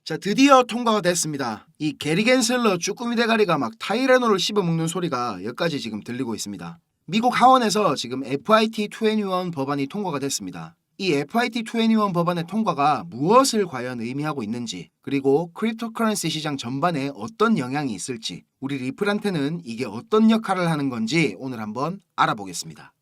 자, 드디어 통과가 됐습니다. 이 게리 겐슬러 쭈꾸미 대가리가 막 타이레놀을 씹어먹는 소리가 여기까지 지금 들리고 있습니다. 미국 하원에서 지금 FIT21 법안이 통과가 됐습니다. 이 FIT21 법안의 통과가 무엇을 과연 의미하고 있는지, 그리고 크립토커런시 시장 전반에 어떤 영향이 있을지, 우리 리플한테는 이게 어떤 역할을 하는 건지 오늘 한번 알아보겠습니다.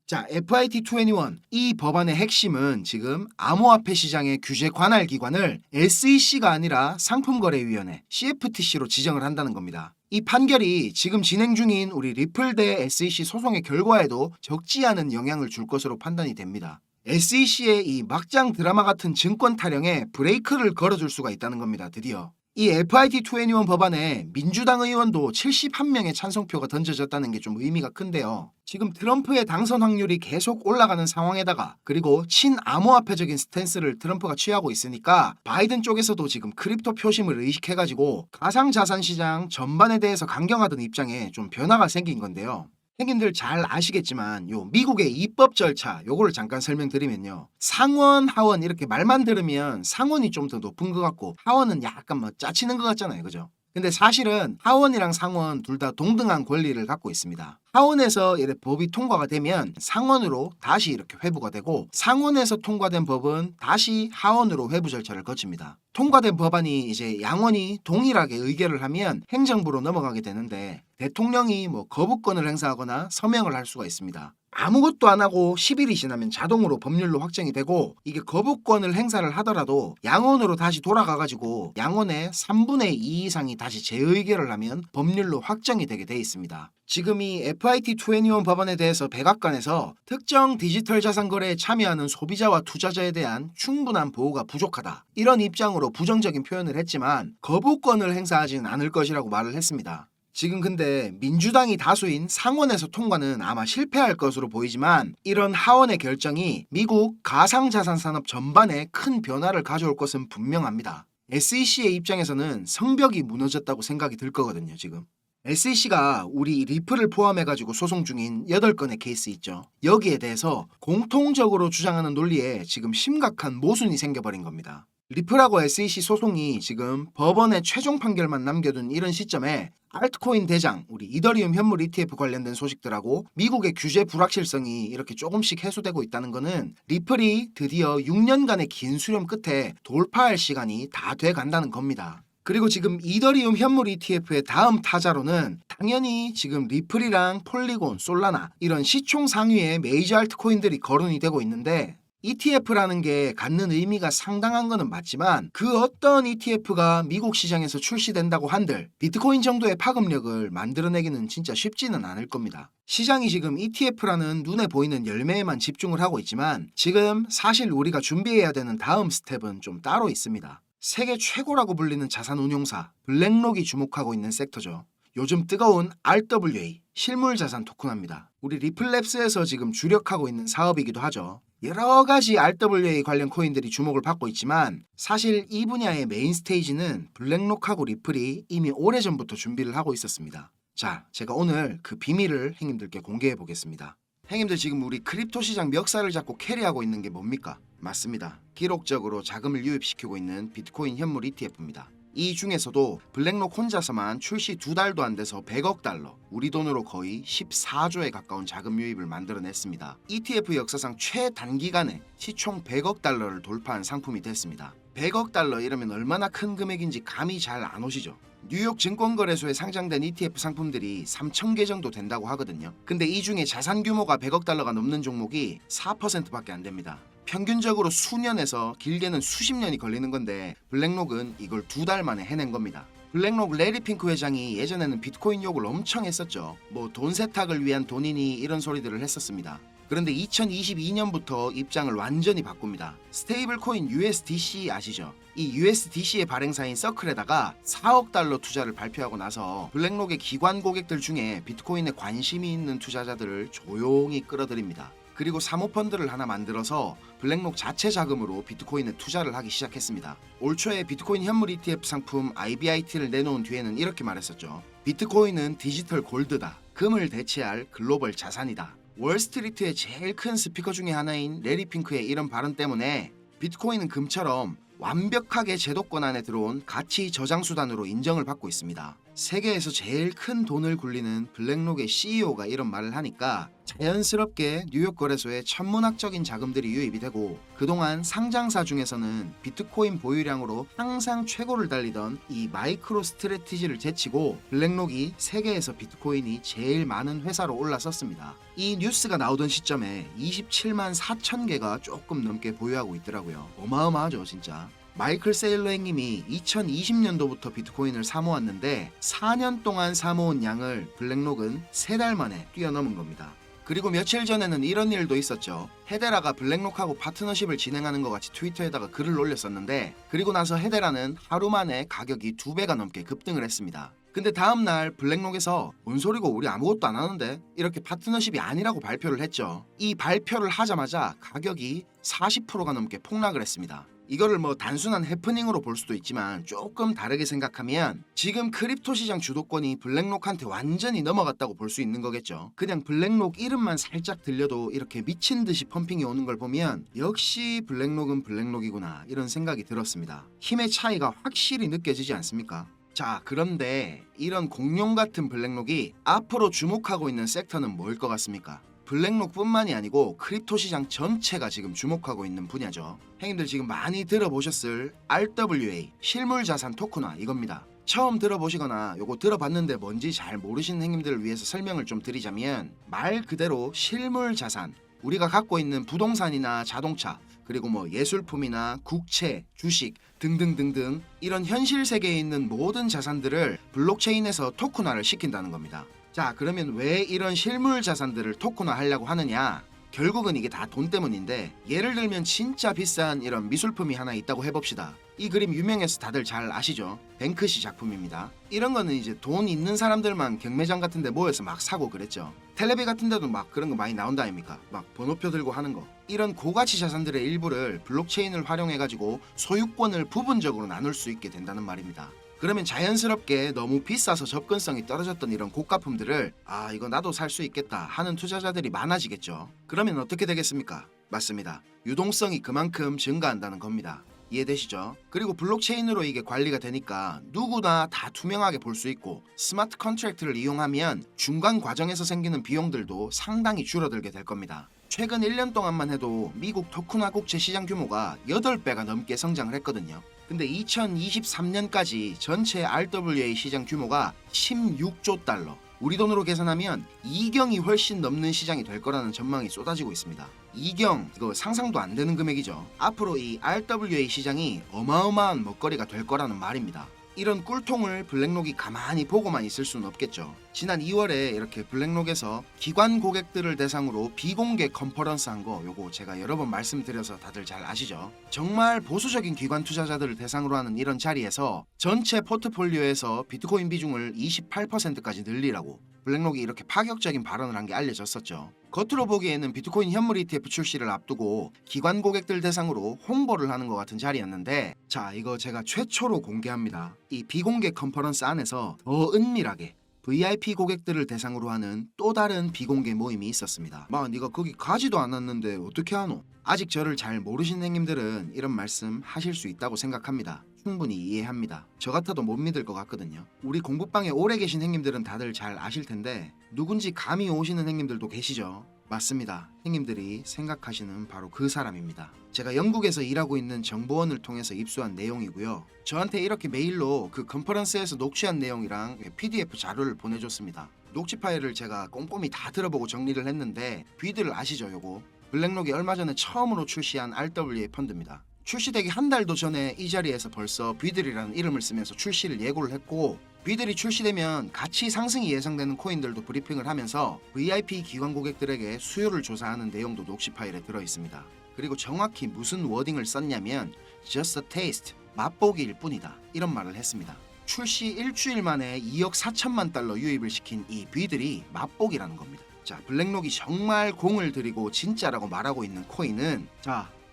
자, FIT21 이 법안의 핵심은 지금 암호화폐 시장의 규제 관할 기관을 SEC가 아니라 상품거래위원회 CFTC로 지정을 한다는 겁니다. 이 판결이 지금 진행 중인 우리 리플 대 SEC 소송의 결과에도 적지 않은 영향을 줄 것으로 판단이 됩니다. SEC의 이 막장 드라마 같은 증권 타령에 브레이크를 걸어줄 수가 있다는 겁니다. 드디어. 이 FIT21 법안에 민주당 의원도 71명의 찬성표가 던져졌다는 게 좀 의미가 큰데요. 지금 트럼프의 당선 확률이 계속 올라가는 상황에다가, 그리고 친암호화폐적인 스탠스를 트럼프가 취하고 있으니까 바이든 쪽에서도 지금 크립토 표심을 의식해가지고 가상자산 시장 전반에 대해서 강경하던 입장에 좀 변화가 생긴 건데요. 형님들 잘 아시겠지만 요 미국의 입법 절차 요거를 잠깐 설명드리면요, 상원, 하원 이렇게 말만 들으면 상원이 좀 더 높은 것 같고 하원은 약간 뭐 짜치는 것 같잖아요, 그죠? 근데 사실은 하원이랑 상원 둘 다 동등한 권리를 갖고 있습니다. 하원에서 이렇게 법이 통과가 되면 상원으로 다시 이렇게 회부가 되고, 상원에서 통과된 법은 다시 하원으로 회부 절차를 거칩니다. 통과된 법안이 이제 양원이 동일하게 의결을 하면 행정부로 넘어가게 되는데, 대통령이 뭐 거부권을 행사하거나 서명을 할 수가 있습니다. 아무것도 안 하고 10일이 지나면 자동으로 법률로 확정이 되고, 이게 거부권을 행사를 하더라도 양원으로 다시 돌아가가지고 양원의 3분의 2 이상이 다시 재의결을 하면 법률로 확정이 되게 돼 있습니다. 지금 이 FIT21 법안에 대해서 백악관에서 특정 디지털 자산 거래에 참여하는 소비자와 투자자에 대한 충분한 보호가 부족하다, 이런 입장으로 부정적인 표현을 했지만 거부권을 행사하지는 않을 것이라고 말을 했습니다. 지금 근데 민주당이 다수인 상원에서 통과는 아마 실패할 것으로 보이지만, 이런 하원의 결정이 미국 가상자산 산업 전반에 큰 변화를 가져올 것은 분명합니다. SEC의 입장에서는 성벽이 무너졌다고 생각이 들 거거든요. 지금 SEC가 우리 리플을 포함해가지고 소송 중인 8건의 케이스 있죠. 여기에 대해서 공통적으로 주장하는 논리에 지금 심각한 모순이 생겨버린 겁니다. 리플하고 SEC 소송이 지금 법원의 최종 판결만 남겨둔 이런 시점에 알트코인 대장 우리 이더리움 현물 ETF 관련된 소식들하고 미국의 규제 불확실성이 이렇게 조금씩 해소되고 있다는 거는 리플이 드디어 6년간의 긴 수렴 끝에 돌파할 시간이 다 돼 간다는 겁니다. 그리고 지금 이더리움 현물 ETF의 다음 타자로는 당연히 지금 리플이랑 폴리곤, 솔라나 이런 시총 상위의 메이저 알트코인들이 거론이 되고 있는데, ETF라는 게 갖는 의미가 상당한 거는 맞지만 그 어떤 ETF가 미국 시장에서 출시된다고 한들 비트코인 정도의 파급력을 만들어내기는 진짜 쉽지는 않을 겁니다. 시장이 지금 ETF라는 눈에 보이는 열매에만 집중을 하고 있지만, 지금 사실 우리가 준비해야 되는 다음 스텝은 좀 따로 있습니다. 세계 최고라고 불리는 자산운용사 블랙록이 주목하고 있는 섹터죠. 요즘 뜨거운 RWA 실물자산 토큰화입니다. 우리 리플랩스에서 지금 주력하고 있는 사업이기도 하죠. 여러 가지 RWA 관련 코인들이 주목을 받고 있지만, 사실 이 분야의 메인 스테이지는 블랙록하고 리플이 이미 오래전부터 준비를 하고 있었습니다. 자, 제가 오늘 그 비밀을 형님들께 공개해 보겠습니다. 형님들, 지금 우리 크립토 시장 멱살을 잡고 캐리하고 있는 게 뭡니까? 맞습니다. 기록적으로 자금을 유입시키고 있는 비트코인 현물 ETF입니다. 이 중에서도 블랙록 혼자서만 출시 2달도 안 돼서 100억 달러, 우리 돈으로 거의 14조에 가까운 자금 유입을 만들어냈습니다. ETF 역사상 최단기간에 시총 100억 달러를 돌파한 상품이 됐습니다. 100억 달러 이러면 얼마나 큰 금액인지 감이 잘 안 오시죠? 뉴욕 증권거래소에 상장된 ETF 상품들이 3,000개 정도 된다고 하거든요. 근데 이 중에 자산 규모가 100억 달러가 넘는 종목이 4%밖에 안 됩니다. 평균적으로 수년에서 길게는 수십 년이 걸리는 건데, 블랙록은 이걸 2달 만에 해낸 겁니다. 블랙록 레리 핑크 회장이 예전에는 비트코인 욕을 엄청 했었죠. 뭐 돈 세탁을 위한 돈이니 이런 소리들을 했었습니다. 그런데 2022년부터 입장을 완전히 바꿉니다. 스테이블 코인 USDC 아시죠? 이 USDC의 발행사인 서클에다가 4억 달러 투자를 발표하고 나서 블랙록의 기관 고객들 중에 비트코인에 관심이 있는 투자자들을 조용히 끌어들입니다. 그리고 사모펀드를 하나 만들어서 블랙록 자체 자금으로 비트코인에 투자를 하기 시작했습니다. 올 초에 비트코인 현물 ETF 상품 IBIT를 내놓은 뒤에는 이렇게 말했었죠. 비트코인은 디지털 골드다. 금을 대체할 글로벌 자산이다. 월스트리트의 제일 큰 스피커 중에 하나인 레리 핑크의 이런 발언 때문에 비트코인은 금처럼 완벽하게 제도권 안에 들어온 가치 저장 수단으로 인정을 받고 있습니다. 세계에서 제일 큰 돈을 굴리는 블랙록의 CEO가 이런 말을 하니까 자연스럽게 뉴욕 거래소에 천문학적인 자금들이 유입이 되고, 그동안 상장사 중에서는 비트코인 보유량으로 항상 최고를 달리던 이 마이크로 스트래티지를 제치고 블랙록이 세계에서 비트코인이 제일 많은 회사로 올라섰습니다. 이 뉴스가 나오던 시점에 27만 4천 개가 조금 넘게 보유하고 있더라고요. 어마어마하죠 진짜. 마이클 세일러 형님이 2020년도부터 비트코인을 사모았는데 4년 동안 사모은 양을 블랙록은 3달 만에 뛰어넘은 겁니다. 그리고 며칠 전에는 이런 일도 있었죠. 헤데라가 블랙록하고 파트너십을 진행하는 것 같이 트위터에다가 글을 올렸었는데, 그리고 나서 헤데라는 하루 만에 가격이 2배가 넘게 급등을 했습니다. 근데 다음날 블랙록에서 뭔 소리고 우리 아무것도 안 하는데, 이렇게 파트너십이 아니라고 발표를 했죠. 이 발표를 하자마자 가격이 40%가 넘게 폭락을 했습니다. 이거를 뭐 단순한 해프닝으로 볼 수도 있지만 조금 다르게 생각하면 지금 크립토 시장 주도권이 블랙록한테 완전히 넘어갔다고 볼 수 있는 거겠죠. 그냥 블랙록 이름만 살짝 들려도 이렇게 미친 듯이 펌핑이 오는 걸 보면 역시 블랙록은 블랙록이구나 이런 생각이 들었습니다. 힘의 차이가 확실히 느껴지지 않습니까? 자, 그런데 이런 공룡 같은 블랙록이 앞으로 주목하고 있는 섹터는 뭐일 것 같습니까? 블랙록뿐만이 아니고 크립토 시장 전체가 지금 주목하고 있는 분야죠. 형님들 지금 많이 들어보셨을 RWA, 실물자산 토큰화 이겁니다. 처음 들어보시거나 요거 들어봤는데 뭔지 잘 모르시는 형님들을 위해서 설명을 좀 드리자면, 말 그대로 실물자산, 우리가 갖고 있는 부동산이나 자동차, 그리고 뭐 예술품이나 국채, 주식 등등등등 이런 현실 세계에 있는 모든 자산들을 블록체인에서 토큰화를 시킨다는 겁니다. 자, 그러면 왜 이런 실물 자산들을 토큰화 하려고 하느냐? 결국은 이게 다 돈 때문인데, 예를 들면 진짜 비싼 이런 미술품이 하나 있다고 해봅시다. 이 그림 유명해서 다들 잘 아시죠? 뱅크시 작품입니다. 이런 거는 이제 돈 있는 사람들만 경매장 같은 데 모여서 막 사고 그랬죠. 텔레비 같은 데도 막 그런 거 많이 나온다 아닙니까? 막 번호표 들고 하는 거. 이런 고가치 자산들의 일부를 블록체인을 활용해가지고 소유권을 부분적으로 나눌 수 있게 된다는 말입니다. 그러면 자연스럽게 너무 비싸서 접근성이 떨어졌던 이런 고가품들을 이거 나도 살 수 있겠다 하는 투자자들이 많아지겠죠. 그러면 어떻게 되겠습니까? 맞습니다. 유동성이 그만큼 증가한다는 겁니다. 이해되시죠? 그리고 블록체인으로 이게 관리가 되니까 누구나 다 투명하게 볼 수 있고, 스마트 컨트랙트를 이용하면 중간 과정에서 생기는 비용들도 상당히 줄어들게 될 겁니다. 최근 1년 동안만 해도 미국 토큰화 국채 시장 규모가 8배가 넘게 성장을 했거든요. 근데 2023년까지 전체 RWA 시장 규모가 16조 달러, 우리 돈으로 계산하면 2경이 훨씬 넘는 시장이 될 거라는 전망이 쏟아지고 있습니다. 2경, 이거 상상도 안 되는 금액이죠. 앞으로 이 RWA 시장이 어마어마한 먹거리가 될 거라는 말입니다. 이런 꿀통을 블랙록이 가만히 보고만 있을 수는 없겠죠. 지난 2월에 이렇게 블랙록에서 기관 고객들을 대상으로 비공개 컨퍼런스 한 거, 요거 제가 여러 번 말씀드려서 다들 잘 아시죠? 정말 보수적인 기관 투자자들을 대상으로 하는 이런 자리에서 전체 포트폴리오에서 비트코인 비중을 28%까지 늘리라고 블랙록이 이렇게 파격적인 발언을 한 게 알려졌었죠. 겉으로 보기에는 비트코인 현물 ETF 출시를 앞두고 기관 고객들 대상으로 홍보를 하는 것 같은 자리였는데, 자, 이거 제가 최초로 공개합니다. 이 비공개 컨퍼런스 안에서 더 은밀하게 VIP 고객들을 대상으로 하는 또 다른 비공개 모임이 있었습니다. 네가 거기 가지도 않았는데 어떻게 하노? 아직 저를 잘 모르시는 형님들은 이런 말씀 하실 수 있다고 생각합니다. 충분히 이해합니다. 저 같아도 못 믿을 것 같거든요. 우리 공부방에 오래 계신 형님들은 다들 잘 아실 텐데 누군지 감이 오시는 형님들도 계시죠? 맞습니다. 형님들이 생각하시는 바로 그 사람입니다. 제가 영국에서 일하고 있는 정보원을 통해서 입수한 내용이고요. 저한테 이렇게 메일로 그 컨퍼런스에서 녹취한 내용이랑 PDF 자료를 보내줬습니다. 녹취 파일을 제가 꼼꼼히 다 들어보고 정리를 했는데, 뷔드를 아시죠? 요거 블랙록이 얼마 전에 처음으로 출시한 RWA 펀드입니다. 출시되기 한 달도 전에 이 자리에서 벌써 뷔들이라는 이름을 쓰면서 출시를 예고를 했고, 뷔들이 출시되면 가치 상승이 예상되는 코인들도 브리핑을 하면서 VIP 기관 고객들에게 수요를 조사하는 내용도 녹취 파일에 들어있습니다. 그리고 정확히 무슨 워딩을 썼냐면 just a taste, 맛보기일 뿐이다, 이런 말을 했습니다. 출시 일주일 만에 2억 4천만 달러 유입을 시킨 이 뷔들이 맛보기라는 겁니다. 자, 블랙록이 정말 공을 들이고 진짜라고 말하고 있는 코인은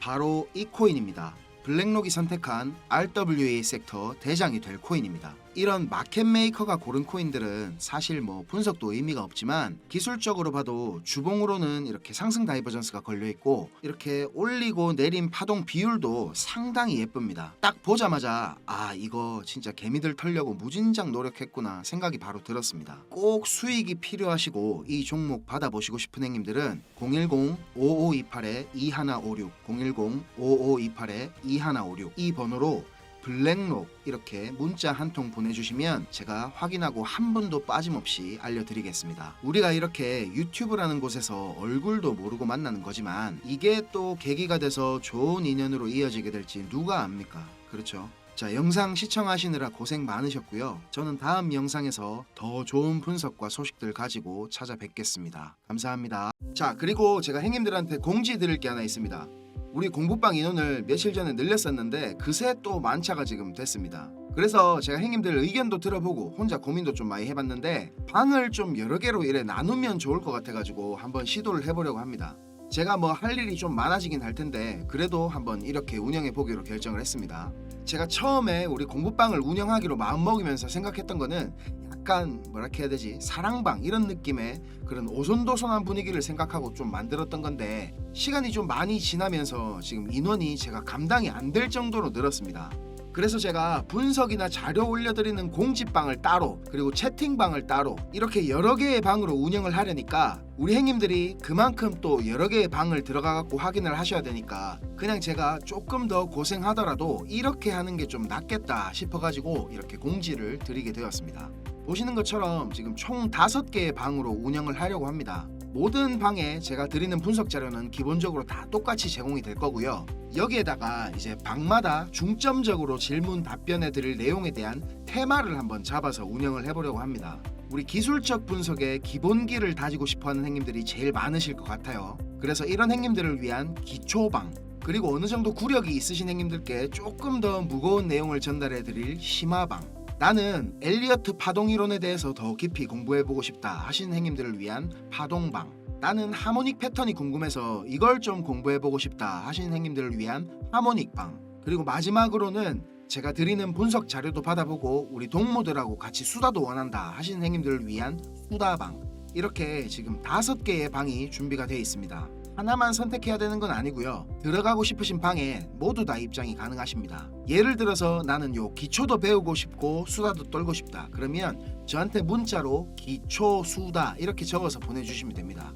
바로 이 코인입니다. 블랙록이 선택한 RWA 섹터 대장이 될 코인입니다. 이런 마켓 메이커가 고른 코인들은 사실 뭐 분석도 의미가 없지만 기술적으로 봐도 주봉으로는 이렇게 상승 다이버전스가 걸려있고 이렇게 올리고 내린 파동 비율도 상당히 예쁩니다. 딱 보자마자 아 이거 진짜 개미들 털려고 무진장 노력했구나 생각이 바로 들었습니다. 꼭 수익이 필요하시고 이 종목 받아보시고 싶은 행님들은 010-5528-2156 010-5528-2156 이 번호로 블랙록 이렇게 문자 한 통 보내주시면 제가 확인하고 한 분도 빠짐없이 알려드리겠습니다. 우리가 이렇게 유튜브라는 곳에서 얼굴도 모르고 만나는 거지만 이게 또 계기가 돼서 좋은 인연으로 이어지게 될지 누가 압니까? 그렇죠? 자, 영상 시청하시느라 고생 많으셨고요. 저는 다음 영상에서 더 좋은 분석과 소식들 가지고 찾아뵙겠습니다. 감사합니다. 자, 그리고 제가 행님들한테 공지 드릴 게 하나 있습니다. 우리 공부방 인원을 며칠 전에 늘렸었는데 그새 또 만차가 지금 됐습니다. 그래서 제가 형님들 의견도 들어보고 혼자 고민도 좀 많이 해봤는데 방을 좀 여러 개로 이래 나누면 좋을 것 같아가지고 한번 시도를 해보려고 합니다. 제가 뭐 할 일이 좀 많아지긴 할 텐데 그래도 한번 이렇게 운영해 보기로 결정을 했습니다. 제가 처음에 우리 공부방을 운영하기로 마음먹으면서 생각했던 거는 약간 뭐라 해야 되지, 사랑방 이런 느낌의 그런 오손도손한 분위기를 생각하고 좀 만들었던 건데 시간이 좀 많이 지나면서 지금 인원이 제가 감당이 안 될 정도로 늘었습니다. 그래서 제가 분석이나 자료 올려드리는 공지방을 따로 그리고 채팅방을 따로 이렇게 여러 개의 방으로 운영을 하려니까 우리 행님들이 그만큼 또 여러 개의 방을 들어가 갖고 확인을 하셔야 되니까 그냥 제가 조금 더 고생하더라도 이렇게 하는 게 좀 낫겠다 싶어가지고 이렇게 공지를 드리게 되었습니다. 보시는 것처럼 지금 총 5개의 방으로 운영을 하려고 합니다. 모든 방에 제가 드리는 분석 자료는 기본적으로 다 똑같이 제공이 될 거고요. 여기에다가 이제 방마다 중점적으로 질문 답변해 드릴 내용에 대한 테마를 한번 잡아서 운영을 해보려고 합니다. 우리 기술적 분석의 기본기를 다지고 싶어하는 행님들이 제일 많으실 것 같아요. 그래서 이런 행님들을 위한 기초방 그리고 어느 정도 구력이 있으신 행님들께 조금 더 무거운 내용을 전달해 드릴 심화방, 나는 엘리어트 파동 이론에 대해서 더 깊이 공부해보고 싶다 하시는 행님들을 위한 파동방, 나는 하모닉 패턴이 궁금해서 이걸 좀 공부해보고 싶다 하시는 행님들을 위한 하모닉방, 그리고 마지막으로는 제가 드리는 분석 자료도 받아보고 우리 동무들하고 같이 수다도 원한다 하시는 행님들을 위한 수다방, 이렇게 지금 5개의 방이 준비가 되어 있습니다. 하나만 선택해야 되는 건 아니고요. 들어가고 싶으신 방에 모두 다 입장이 가능하십니다. 예를 들어서 나는 요 기초도 배우고 싶고 수다도 떨고 싶다. 그러면 저한테 문자로 기초 수다 이렇게 적어서 보내주시면 됩니다.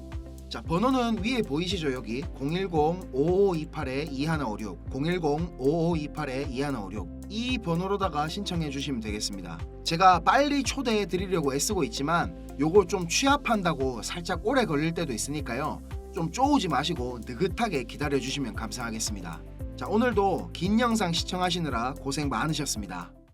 자, 번호는 위에 보이시죠? 여기 010-5528-2156 010-5528-2156 이 번호로다가 신청해 주시면 되겠습니다. 제가 빨리 초대해 드리려고 애쓰고 있지만 요거 좀 취합한다고 살짝 오래 걸릴 때도 있으니까요. 좀 쪼우지 마시고 느긋하게 기다려 주시면 감사하겠습니다. 자, 오늘도 긴 영상 시청하시느라 고생 많으셨습니다.